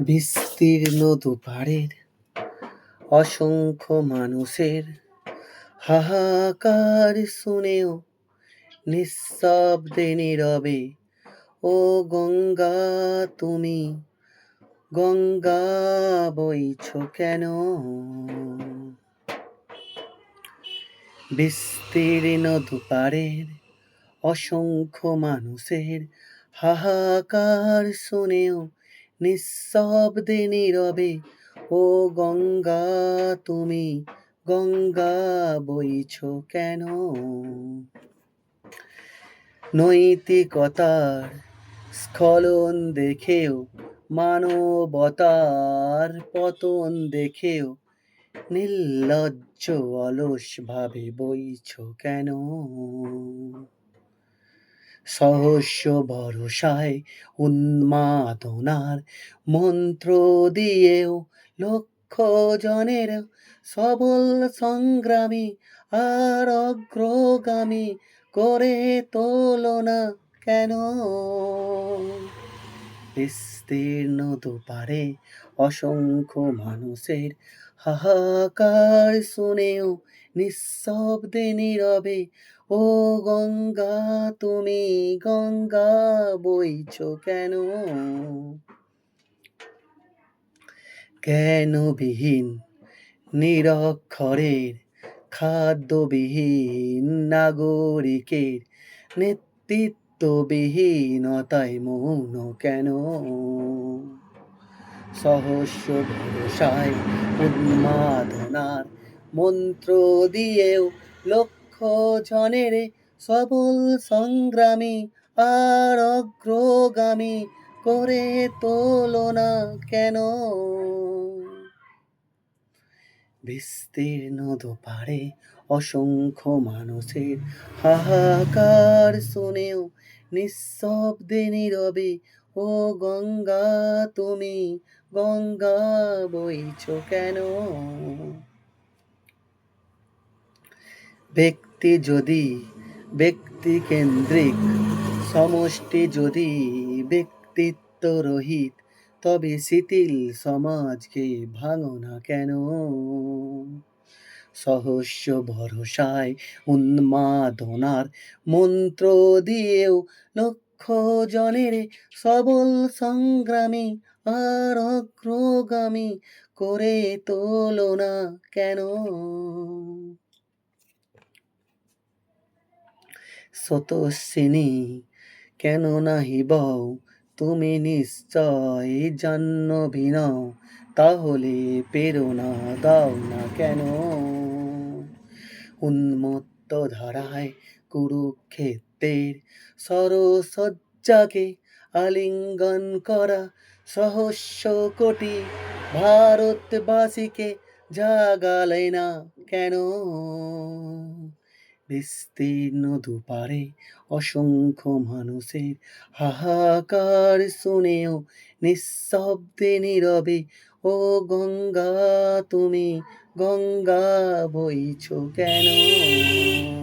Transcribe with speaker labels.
Speaker 1: বিস্তীর্ণ দুপারের অসংখ্য মানুষের হাহাকার শুনেও নিঃশব্দে নীরবে ও গঙ্গা তুমি গঙ্গা বইছ কেন? বিস্তীর্ণ দুপারের অসংখ্য মানুষের হাহাকার শুনেও নিঃশব্দে নীরবে ও গঙ্গা তুমি গঙ্গা বইছ কেন? নৈতিকতার স্খলন দেখেও মানবতার পতন দেখেও নির্লজ্জ অলস ভাবে বইছ কেন? সহস্য ভরসায় উন্মাদনার মন্ত্র দিয়েও লক্ষ জনের সবল সংগ্রামী আর অগ্রগামী করে তোলো না কেন? বিস্তীর্ণ দুপারে অসংখ্য মানুষের হাহাকার শুনেও নিঃশব্দে নীরবে ও গঙ্গা তুমি গঙ্গা বইছ কেন? জ্ঞানবিহীন নিরক্ষরের খাদ্যবিহীন নাগরিকের নেতৃত্ববিহীনতায় মৌন কেন? সহস্য ভরসায় উন্মাদনার মন্ত্র দিয়েও লক্ষ জনের সবল সংগ্রামী আর অগ্রগামী করে তোলো না কেন? বিস্তীর্ণ দুপারে অসংখ্য মানুষের হাহাকার শুনেও নিঃশব্দে নীরবে ও গঙ্গা তুমি গঙ্গা বইছ কেন? ব্যক্তি যদি ব্যক্তি কেন্দ্রিক, সমষ্টি যদি ব্যক্তিত্ব রহিত, তবে শিথিল সমাজকে ভাঙো না কেন? সহস্য ভরসায় উন্মাদনার মন্ত্র দিয়েও লক্ষ জনের সবল সংগ্রামী আর অগ্রগামী করে তোলো না কেন? স্বতস্বিনী কেন নাহি বও তুমি নিশ্চয় জাহ্নবী নও, তাহলে প্রেরণা দাও না কেন? উন্মত্ত ধারায় কুরুক্ষেত্রের সরসজ্জাকে আলিঙ্গন করা সহস্র কোটি ভারতবাসীকে জাগালে না কেন? বিস্তীর্ণ দুপারে অসংখ্য মানুষের হাহাকার শুনেও নিঃশব্দে নীরবে ও গঙ্গা তুমি গঙ্গা বইছ কেন?